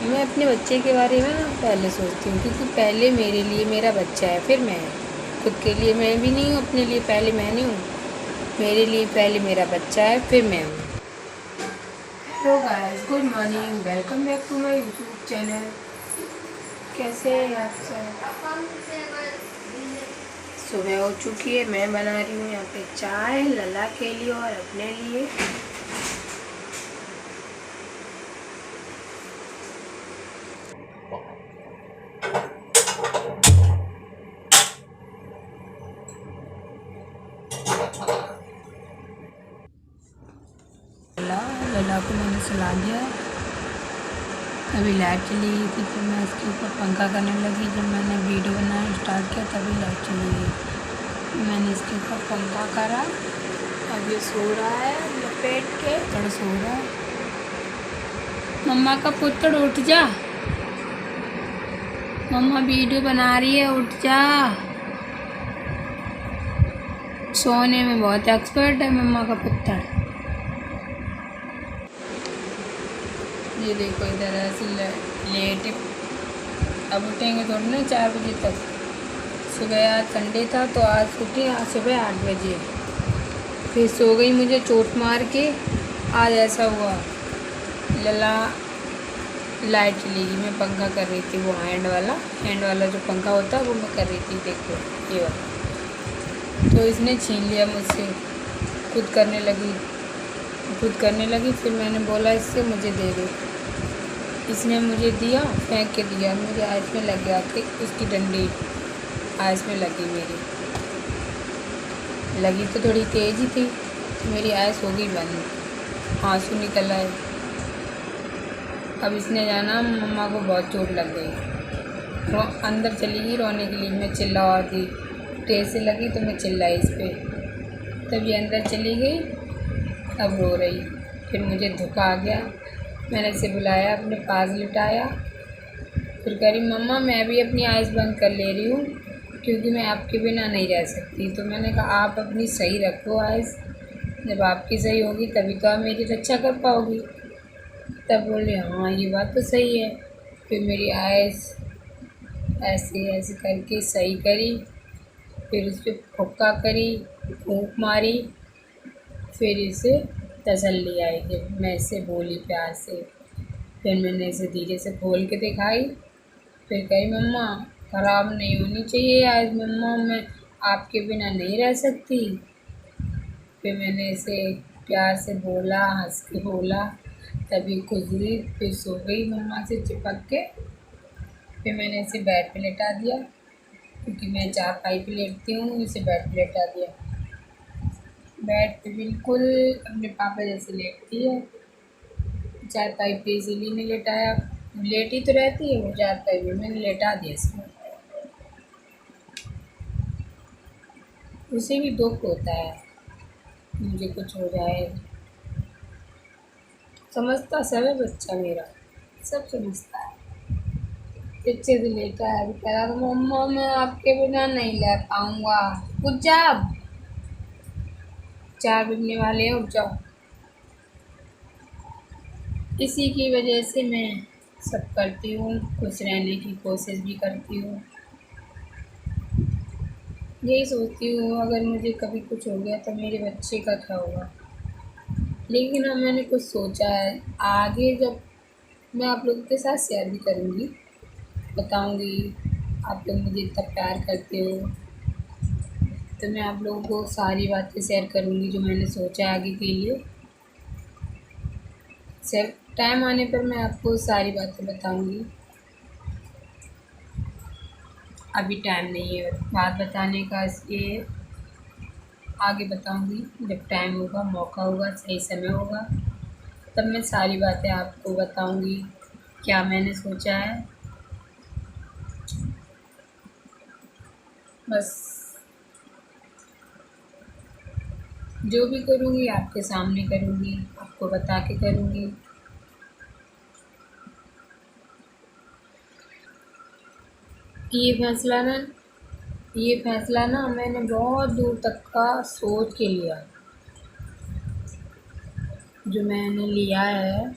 मैं अपने बच्चे के बारे में ना पहले सोचती हूँ, क्योंकि पहले मेरे लिए मेरा बच्चा है, फिर मैं। खुद के लिए मैं भी नहीं हूँ, अपने लिए पहले मैं नहीं हूँ। मेरे लिए पहले मेरा बच्चा है, फिर मैं हूँ। Hello guys, good morning, welcome back to my YouTube channel. कैसे हैं आप सब? सुबह हो चुकी है, मैं बना रही हूँ यहाँ पे चाय लला के लिए और अपने लिए। लला को मैंने सुला दिया। अभी लाइट चली गई थी, फिर मैं इसके ऊपर पंखा करने लगी। जब मैंने वीडियो बनाना स्टार्ट किया तभी लाइट चली गई। मैंने इसके ऊपर पंखा करा। अब ये सो रहा है लपेट के, थोड़ा सो रहा है। मम्मा का पुत्र उठ जा, मम्मा वीडियो बना रही है, उठ जा। सोने में बहुत एक्सपर्ट है मम्मा का पुत्र। ये देखो इधर ऐसे लेट, अब उठेंगे थोड़ी ना 4 बजे तक। सुबह आज संडे था तो आज उठे आज सुबह 8 बजे, फिर सो गई मुझे चोट मार के। आज ऐसा हुआ, लला लाइट चली गई, मैं पंखा कर रही थी, वो हैंड वाला जो पंखा होता है वो मैं कर रही थी। देखो ये वाला, तो इसने छीन लिया मुझसे, खुद करने लगी। फिर मैंने बोला इससे मुझे दे दो, इसने मुझे दिया, फेंक के दिया। मेरे आइस में लग गया कि उसकी डंडी आइस में लगी तो थोड़ी तेज़ ही थी, तो मेरी आइस हो गई बंद, आंसू निकल आए। अब इसने जाना, मम्मा को बहुत चोट लग गई, अंदर चली गई रोने के लिए। मैं चिल्ला और थी, तेज़ से लगी तो मैं चिल्लाई इस पर, तब ये अंदर चली गई। अब रो रही, फिर मुझे धोखा आ गया। मैंने इसे बुलाया, अपने पास लिटाया, फिर कह रही मम्मा मैं भी अपनी आइज़ बंद कर ले रही हूँ, क्योंकि मैं आपके बिना नहीं रह सकती। तो मैंने कहा आप अपनी सही रखो आइज़, जब आपकी सही होगी तभी तो आप मेरी रक्षा कर पाओगी। तब बोले हाँ ये बात तो सही है। फिर मेरी आइज़ ऐसे ऐसे करके सही करी, फिर उस पर फुक्का करी, फूंक मारी, फिर इसे तसल्ली आई। जब मैं इसे बोली प्यार से, फिर मैंने इसे धीरे से खोल के दिखाई। फिर कही मम्मा ख़राब नहीं होनी चाहिए आज, मम्मा मैं आपके बिना नहीं रह सकती। फिर मैंने इसे प्यार से बोला, हंस के बोला, तभी खुश हुई। फिर सो गई मम्मा से चिपक के। फिर मैंने इसे बेड पे लेटा दिया, क्योंकि मैं चारपाई पे लेटती हूँ, इसे बेड पे लेटा दिया। बेड पे बिल्कुल अपने पापा जैसे लेटती है, चारपाई पे इसीलिए नहीं लेटाया, लेटी तो रहती है वो चारपाई पे, मैंने लेटा दिया इसको। उसे भी दुख होता है मुझे कुछ हो जाए, समझता सब है बच्चा मेरा, सब समझता है। पीछे से लेटा है, अभी कह रहा था मम्मा मैं आपके बिना नहीं रह पाऊँगा, उठ जा अब, 4 बजने वाले हैं, उठ जाओ। इसी की वजह से मैं सब करती हूँ, खुश रहने की कोशिश भी करती हूँ। यही सोचती हूँ अगर मुझे कभी कुछ हो गया तो मेरे बच्चे का क्या होगा। लेकिन अब मैंने कुछ सोचा है, आगे जब मैं आप लोगों के साथ शेयर भी करूँगी, बताऊँगी आप लोग मुझे इतना प्यार करते हो, तो मैं आप लोगों को सारी बातें शेयर करूँगी जो मैंने सोचा है आगे के लिए। शेयर टाइम आने पर मैं आपको सारी बातें बताऊँगी, अभी टाइम नहीं है बात बताने का, इसलिए आगे बताऊँगी जब टाइम होगा, मौका होगा, सही समय होगा, तब मैं सारी बातें आपको बताऊँगी क्या मैंने सोचा है। बस जो भी करूँगी आपके सामने करूँगी, आपको बता के करूँगी। ये फैसला ना मैंने बहुत दूर तक का सोच के लिया, जो मैंने लिया है,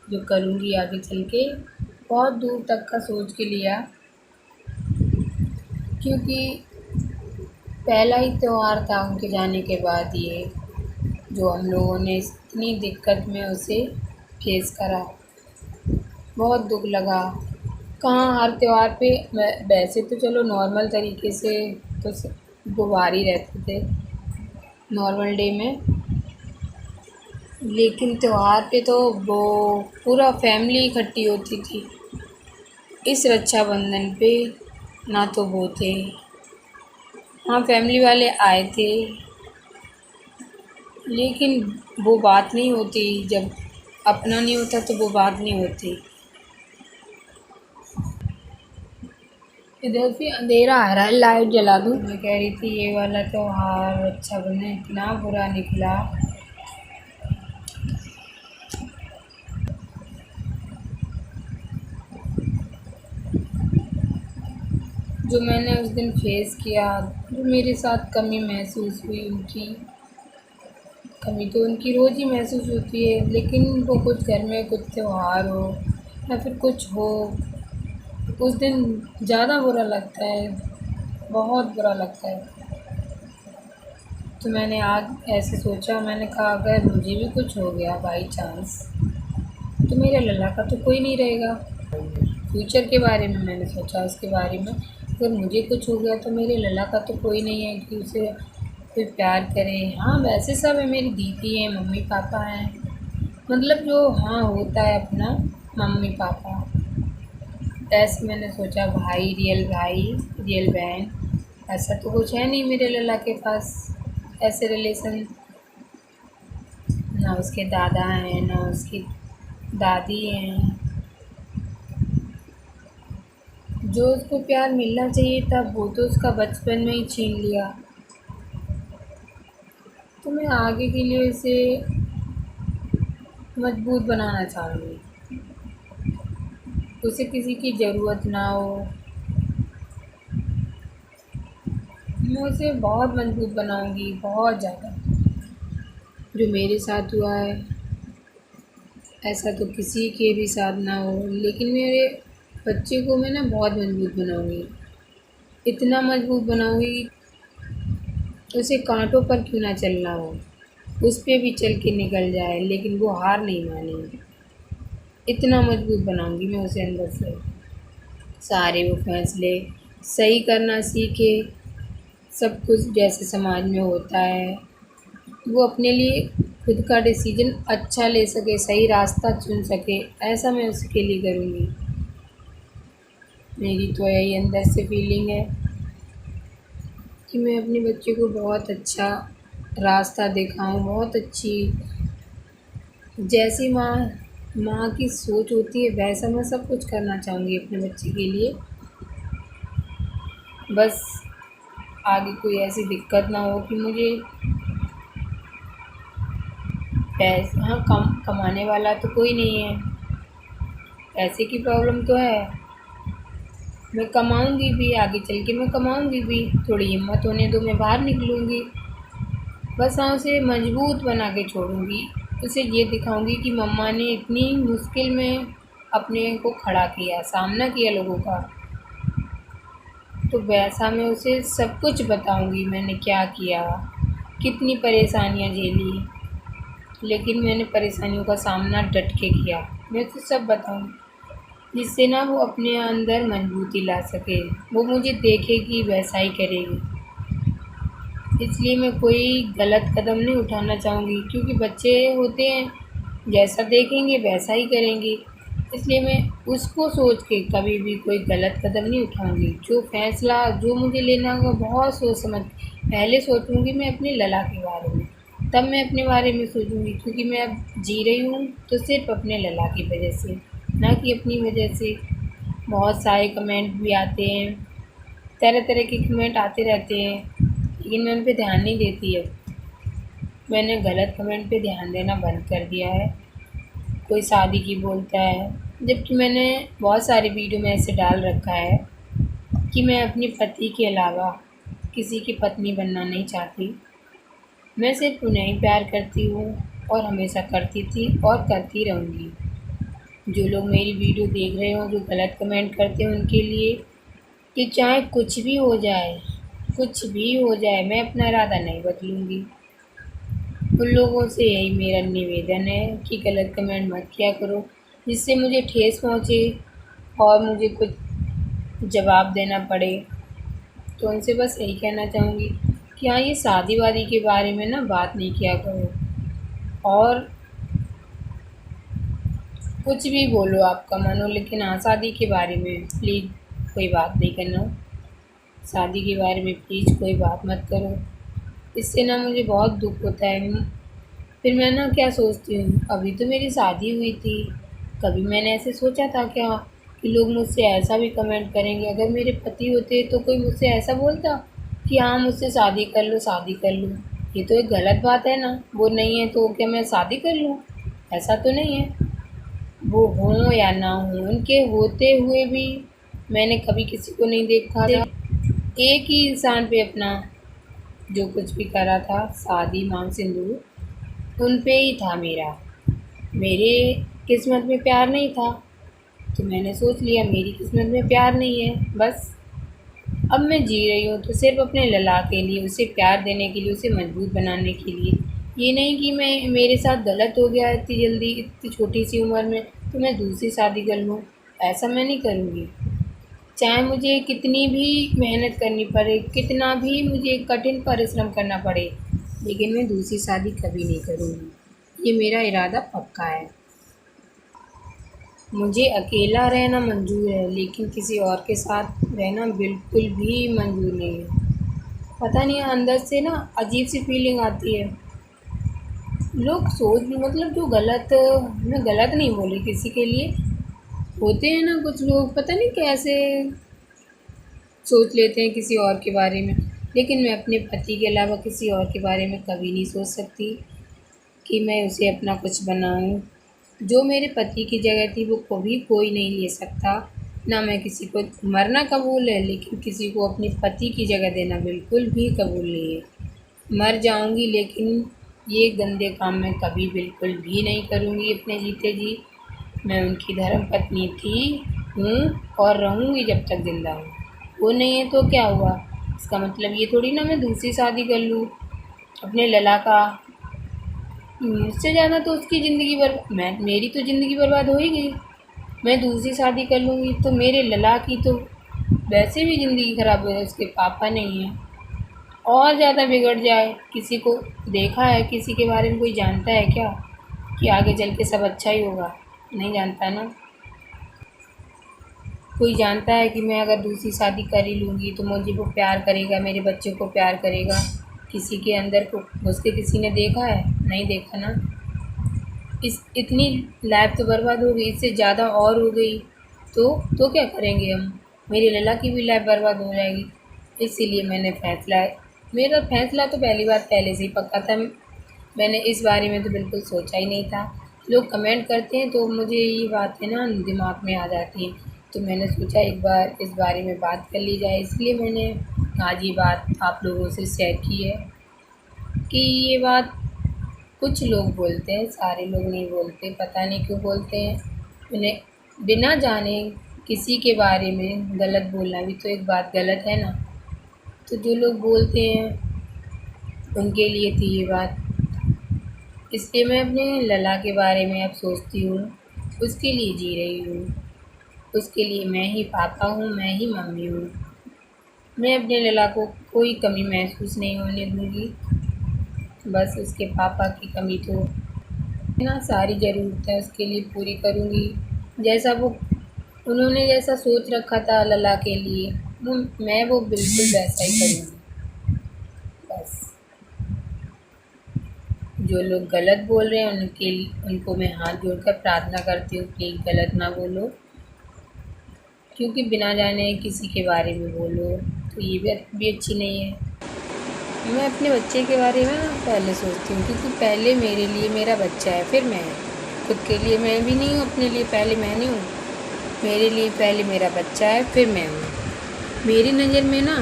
जो करूँगी आगे चल के, बहुत दूर तक का सोच के लिया, क्योंकि पहला ही त्यौहार था उनके जाने के बाद ये, जो हम लोगों ने इतनी दिक्कत में उसे फेस करा। बहुत दुख लगा। कहाँ हर त्योहार पे वैसे तो चलो नॉर्मल तरीके से तो वो बाहर ही रहते थे नॉर्मल डे में, लेकिन त्योहार पे तो वो पूरा फैमिली इकट्ठी होती थी। इस रक्षाबंधन पे ना तो वो थे, हाँ फैमिली वाले आए थे, लेकिन वो बात नहीं होती। जब अपना नहीं होता तो वो बात नहीं होती। इधर से अंधेरा आ रहा है, लाइट जला दूँ। मैं कह रही थी ये वाला त्योहार रक्षाबंधन इतना बुरा निकला। जो मैंने उस दिन फेस किया, जो मेरे साथ कमी महसूस हुई उनकी, कमी तो उनकी रोज़ ही महसूस होती है, लेकिन वो कुछ घर में कुछ त्योहार हो या फिर कुछ हो, उस दिन ज़्यादा बुरा लगता है, बहुत बुरा लगता है। तो मैंने आज ऐसे सोचा, मैंने कहा अगर मुझे भी कुछ हो गया बाई चांस, तो मेरे लल्ला का तो कोई नहीं रहेगा। फ्यूचर के बारे में मैंने सोचा, उसके बारे में अगर मुझे कुछ हो गया तो मेरे लल्ला का तो कोई नहीं है कि उसे कोई प्यार करे। हाँ वैसे सब है, मेरी दीदी है, मम्मी पापा हैं, मतलब जो हाँ होता है अपना मम्मी पापा। ऐसे मैंने सोचा भाई, रियल बहन, ऐसा तो कुछ है नहीं मेरे लल्ला के पास, ऐसे रिलेशन। ना उसके दादा हैं, ना उसकी दादी हैं। जो उसको प्यार मिलना चाहिए था वो तो उसका बचपन में ही छीन लिया। तो मैं आगे के लिए उसे मजबूत बनाना चाहूँगी, उसे किसी की ज़रूरत ना हो। मैं उसे बहुत मजबूत बनाऊँगी, बहुत ज़्यादा। जो मेरे साथ हुआ है ऐसा तो किसी के भी साथ ना हो, लेकिन मेरे बच्चे को मैं ना बहुत मजबूत बनाऊँगी, इतना मजबूत बनाऊँगी उसे कांटों पर क्यों ना चलना हो, उस पे भी चल के निकल जाए, लेकिन वो हार नहीं मानेगी। इतना मजबूत बनाऊँगी मैं उसे अंदर से। सारे वो फैसले सही करना सीखे, सब कुछ जैसे समाज में होता है, वो अपने लिए खुद का डिसीजन अच्छा ले सके, सही रास्ता चुन सके, ऐसा मैं उसके लिए करूँगी। मेरी तो यही अंदर से फीलिंग है कि मैं अपने बच्चे को बहुत अच्छा रास्ता दिखाऊं, बहुत अच्छी, जैसी माँ की सोच होती है वैसा मैं सब कुछ करना चाहूँगी अपने बच्चे के लिए। बस आगे कोई ऐसी दिक्कत ना हो कि मुझे पैसे, हाँ कमाने वाला तो कोई नहीं है, पैसे की प्रॉब्लम तो है। मैं कमाऊँगी भी, आगे चल के मैं कमाऊँगी भी, थोड़ी हिम्मत होने दो, मैं बाहर निकलूँगी। बस हाँ उसे मजबूत बना के छोड़ूँगी, उसे ये दिखाऊँगी कि मम्मा ने इतनी मुश्किल में अपने को खड़ा किया, सामना किया लोगों का। तो वैसा मैं उसे सब कुछ बताऊँगी, मैंने क्या किया, कितनी परेशानियाँ झेली, लेकिन मैंने परेशानियों का सामना डट के किया। मैं उसे सब बताऊँगी, जिससे ना वो अपने अंदर मजबूती ला सके, वो मुझे देखेगी वैसा ही करेगी। इसलिए मैं कोई गलत कदम नहीं उठाना चाहूँगी, क्योंकि बच्चे होते हैं जैसा देखेंगे वैसा ही करेंगे। इसलिए मैं उसको सोच के कभी भी कोई गलत कदम नहीं उठाऊँगी। जो फ़ैसला जो मुझे लेना होगा बहुत सोच समझ पहले सोचूँगी मैं अपने लला के बारे में, तब मैं अपने बारे में सोचूँगी, क्योंकि मैं अब जी रही हूँ तो सिर्फ़ अपने लला की वजह से, ना कि अपनी वजह से। बहुत सारे कमेंट भी आते हैं, तरह तरह के कमेंट आते रहते हैं, लेकिन मैं उन पे ध्यान नहीं देती अब। मैंने गलत कमेंट पे ध्यान देना बंद कर दिया है। कोई शादी की बोलता है, जबकि मैंने बहुत सारी वीडियो में ऐसे डाल रखा है कि मैं अपने पति के अलावा किसी की पत्नी बनना नहीं चाहती। मैं सिर्फ उन्हें ही प्यार करती हूँ और हमेशा करती थी और करती रहूँगी। जो लोग मेरी वीडियो देख रहे हो, जो गलत कमेंट करते हैं, उनके लिए कि चाहे कुछ भी हो जाए, मैं अपना इरादा नहीं बदलूँगी। उन लोगों से यही मेरा निवेदन है कि गलत कमेंट मत किया करो, जिससे मुझे ठेस पहुँचे और मुझे कुछ जवाब देना पड़े। तो उनसे बस यही कहना चाहूँगी कि हाँ, ये शादी-वादी के बारे में ना बात नहीं किया करो, और कुछ भी बोलो आपका मन हो, लेकिन हाँ, शादी के बारे में प्लीज़ कोई बात नहीं करना। शादी के बारे में प्लीज़ कोई बात मत करो। इससे ना मुझे बहुत दुःख होता है। फिर मैं ना क्या सोचती हूँ, अभी तो मेरी शादी हुई थी, कभी मैंने ऐसे सोचा था क्या कि लोग मुझसे ऐसा भी कमेंट करेंगे? अगर मेरे पति होते तो कोई मुझसे ऐसा बोलता कि हाँ, मुझसे शादी कर लो, शादी कर लो। ये तो एक गलत बात है ना। वो नहीं है तो क्या मैं शादी कर लूँ? ऐसा तो नहीं है। वो हों या ना हों, उनके होते हुए भी मैंने कभी किसी को नहीं देखा था। एक ही इंसान पे अपना जो कुछ भी करा था, शादी, मांग सिंदूर, उन पे ही था मेरा। मेरे किस्मत में प्यार नहीं था, तो मैंने सोच लिया मेरी किस्मत में प्यार नहीं है, बस। अब मैं जी रही हूँ तो सिर्फ़ अपने लला के लिए, उसे प्यार देने के लिए, उसे मजबूत बनाने के लिए। ये नहीं कि मैं मेरे साथ गलत हो गया इतनी जल्दी, इतनी छोटी-सी उम्र में, तो मैं दूसरी शादी कर लूँ। ऐसा मैं नहीं करूँगी। चाहे मुझे कितनी भी मेहनत करनी पड़े, कितना भी मुझे कठिन परिश्रम करना पड़े, लेकिन मैं दूसरी शादी कभी नहीं करूँगी। ये मेरा इरादा पक्का है। मुझे अकेला रहना मंज़ूर है, लेकिन किसी और के साथ रहना बिल्कुल भी मंज़ूर नहीं है। पता नहीं अंदर से ना अजीब-सी फीलिंग आती है। लोग सोच मतलब जो गलत, मैं गलत नहीं बोल रही किसी के लिए, होते हैं ना कुछ लोग, पता नहीं कैसे सोच लेते हैं किसी और के बारे में। लेकिन मैं अपने पति के अलावा किसी और के बारे में कभी नहीं सोच सकती कि मैं उसे अपना कुछ बनाऊँ। जो मेरे पति की जगह थी वो कभी कोई नहीं ले सकता। ना मैं किसी को मरना कबूल है, लेकिन किसी को अपने पति की जगह देना बिल्कुल भी कबूल नहीं है। मर जाऊँगी, लेकिन ये गंदे काम मैं कभी बिल्कुल भी नहीं करूँगी अपने जीते जी। मैं उनकी धर्मपत्नी थी, हूँ और रहूँगी जब तक ज़िंदा हूँ। वो नहीं है तो क्या हुआ? इसका मतलब ये थोड़ी ना मैं दूसरी शादी कर लूँ अपने लला का। मुझसे ज़्यादा तो उसकी ज़िंदगी मेरी तो ज़िंदगी बर्बाद हो ही गई। मैं दूसरी शादी कर लूँगी तो मेरे लला की तो वैसे भी ज़िंदगी ख़राब हो जाए, उसके पापा नहीं हैं, और ज़्यादा बिगड़ जाए। किसी को देखा है, किसी के बारे में कोई जानता है क्या कि आगे चल के सब अच्छा ही होगा? नहीं जानता ना। कोई जानता है कि मैं अगर दूसरी शादी कर ही लूँगी तो मुझे वो प्यार करेगा, मेरे बच्चे को प्यार करेगा? किसी के अंदर को घुस के किसी ने देखा है? नहीं देखा ना। इस इतनी लाइफ तो बर्बाद हो गई, इससे ज़्यादा और हो गई तो क्या करेंगे हम? मेरी लला की भी लाइफ बर्बाद हो जाएगी। इसीलिए मेरा फ़ैसला तो पहली बात पहले से ही पक्का था। मैंने इस बारे में तो बिल्कुल सोचा ही नहीं था। लोग कमेंट करते हैं तो मुझे ये बातें ना दिमाग में आ जाती हैं। तो मैंने सोचा एक बार इस बारे में बात कर ली जाए, इसलिए मैंने आज ये बात आप लोगों से शेयर की है कि ये बात कुछ लोग बोलते हैं, सारे लोग नहीं बोलते, पता नहीं क्यों बोलते हैं। उन्हें बिना जाने किसी के बारे में गलत बोलना भी तो एक बात गलत है ना। तो जो लोग बोलते हैं उनके लिए थी ये बात। इसलिए मैं अपने लला के बारे में अब सोचती हूँ, उसके लिए जी रही हूँ। उसके लिए मैं ही पापा हूँ, मैं ही मम्मी हूँ। मैं अपने लला को कोई कमी महसूस नहीं होने दूँगी। बस उसके पापा की कमी तो ना सारी ज़रूरतें उसके लिए पूरी करूँगी। जैसा वो उन्होंने जैसा सोच रखा था लला के लिए, मैं वो बिल्कुल वैसा ही करूँगी। बस जो लोग गलत बोल रहे हैं उनको मैं हाथ जोड़कर प्रार्थना करती हूँ, प्लीज़ गलत ना बोलो, क्योंकि बिना जाने किसी के बारे में बोलो तो ये भी अच्छी नहीं है। मैं अपने बच्चे के बारे में ना पहले सोचती हूँ, क्योंकि पहले मेरे लिए मेरा बच्चा है, फिर मैं। खुद के लिए मैं भी नहीं हूँ, अपने लिए पहले मैं नहीं हूँ। मेरे लिए पहले मेरा बच्चा है, फिर मैं हूँ। मेरी नज़र में ना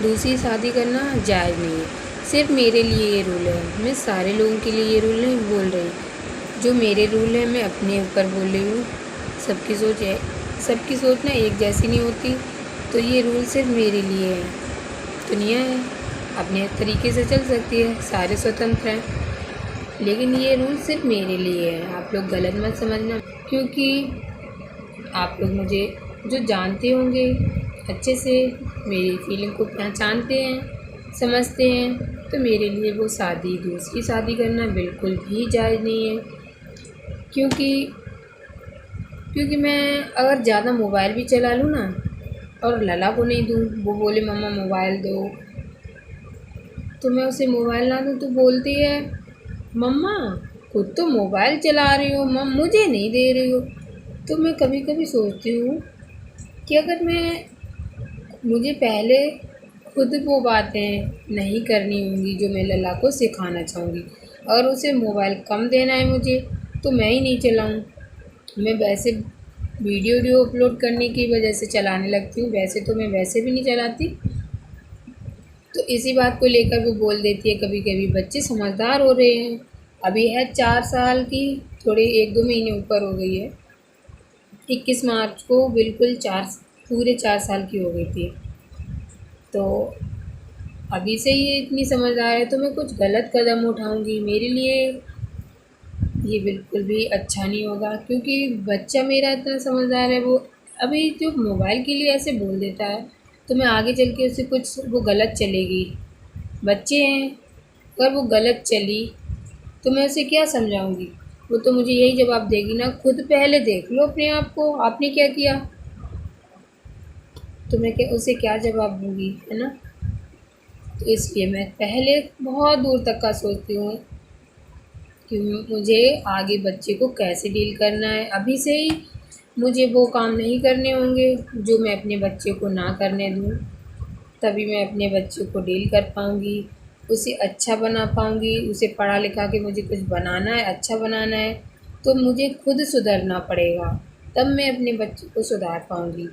दूसरी शादी करना जायज़ नहीं है। सिर्फ मेरे लिए ये रूल है, मैं सारे लोगों के लिए ये रूल नहीं बोल रही। जो मेरे रूल हैं मैं अपने ऊपर बोल रही हूँ। सबकी सोच है, सबकी सोच ना एक जैसी नहीं होती। तो ये रूल सिर्फ मेरे लिए है। दुनिया है, अपने तरीके से चल सकती है, सारे स्वतंत्र हैं, लेकिन ये रूल सिर्फ मेरे लिए है। आप लोग गलत मत समझना, क्योंकि आप लोग मुझे जो जानते होंगे अच्छे से, मेरी फीलिंग को पहचानते हैं, समझते हैं, तो मेरे लिए वो शादी, दूसरी शादी करना बिल्कुल भी जायज़ नहीं है। क्योंकि क्योंकि मैं अगर ज़्यादा मोबाइल भी चला लूँ ना और लला को नहीं दूँ, वो बोले मम्मा मोबाइल दो, तो मैं उसे मोबाइल ना दूँ तो बोलती है मम्मा खुद तो मोबाइल चला रही हो, मुझे नहीं दे रही हो। तो मैं कभी कभी सोचती हूँ कि अगर मुझे पहले खुद वो बातें नहीं करनी होंगी जो मैं लला को सिखाना चाहूँगी, और उसे मोबाइल कम देना है मुझे, तो मैं ही नहीं चलाऊँ। मैं वैसे वीडियो अपलोड करने की वजह से चलाने लगती हूँ, वैसे तो मैं वैसे भी नहीं चलाती। तो इसी बात को लेकर वो बोल देती है कभी कभी बच्चे समझदार हो रहे हैं, अभी है 4 साल की, थोड़े 1-2 महीने ऊपर हो गई है। 21 मार्च को बिल्कुल पूरे 4 साल की हो गई थी। तो अभी से ये इतनी समझदार है, तो मैं कुछ गलत कदम उठाऊंगी, मेरे लिए ये बिल्कुल भी अच्छा नहीं होगा। क्योंकि बच्चा मेरा इतना समझदार है, वो अभी जो मोबाइल के लिए ऐसे बोल देता है, तो मैं आगे चल के उसे कुछ वो गलत चलेगी, बच्चे हैं, अगर वो गलत चली तो मैं उसे क्या समझाऊंगी। वो तो मुझे यही जवाब देगी ना, खुद पहले देख लो अपने आप को, आपने क्या किया। तो मैं उसे क्या जवाब दूंगी, है ना। तो इसलिए मैं पहले बहुत दूर तक का सोचती हूँ कि मुझे आगे बच्चे को कैसे डील करना है। अभी से ही मुझे वो काम नहीं करने होंगे जो मैं अपने बच्चे को ना करने दूँ, तभी मैं अपने बच्चे को डील कर पाऊँगी, उसे अच्छा बना पाऊँगी। उसे पढ़ा लिखा के मुझे कुछ बनाना है, अच्छा बनाना है, तो मुझे खुद सुधरना पड़ेगा, तब मैं अपने बच्चे को सुधार पाऊँगी।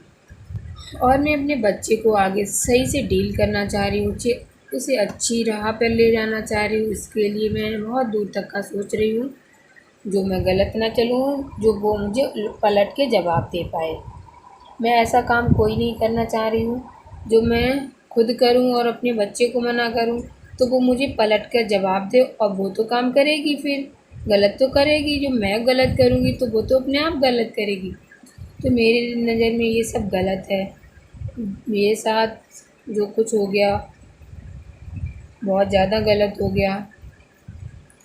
और मैं अपने बच्चे को आगे सही से डील करना चाह रही हूँ, उसे अच्छी राह पर ले जाना चाह रही हूँ। इसके लिए मैं बहुत दूर तक का सोच रही हूँ, जो मैं गलत ना चलूँ, जो वो मुझे पलट के जवाब दे पाए। मैं ऐसा काम कोई नहीं करना चाह रही हूँ जो मैं खुद करूँ और अपने बच्चे को मना करूँ तो वो मुझे पलट कर जवाब दे, और वो तो काम करेगी, फिर गलत तो करेगी। जो मैं गलत करूँगी तो वो तो अपने आप गलत करेगी। तो मेरी नज़र में ये सब गलत है। मेरे साथ जो कुछ हो गया बहुत ज़्यादा गलत हो गया।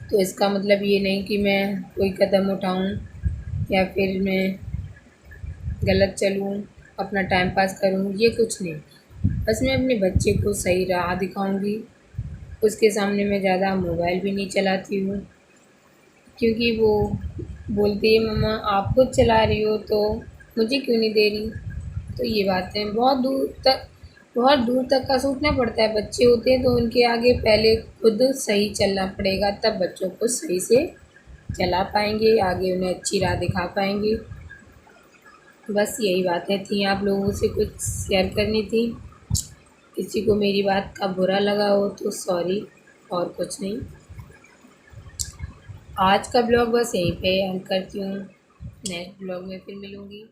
तो इसका मतलब ये नहीं कि मैं कोई कदम उठाऊं या फिर मैं गलत चलूं, अपना टाइम पास करूं, ये कुछ नहीं। बस मैं अपने बच्चे को सही राह दिखाऊंगी। उसके सामने मैं ज़्यादा मोबाइल भी नहीं चलाती हूँ, क्योंकि वो बोलती है मम्मा आप खुद चला रही हो तो मुझे क्यों नहीं दे रही। तो ये बातें बहुत दूर तक का सोचना पड़ता है। बच्चे होते हैं तो उनके आगे पहले खुद सही चलना पड़ेगा, तब बच्चों को सही से चला पाएंगे, आगे उन्हें अच्छी राह दिखा पाएंगे। बस यही बातें थी, आप लोगों से कुछ शेयर करनी थी। किसी को मेरी बात का बुरा लगा हो तो सॉरी, और कुछ नहीं। आज का ब्लॉग बस यहीं पे एंड करती हूँ, नेक्स्ट ब्लॉग में फिर मिलूँगी।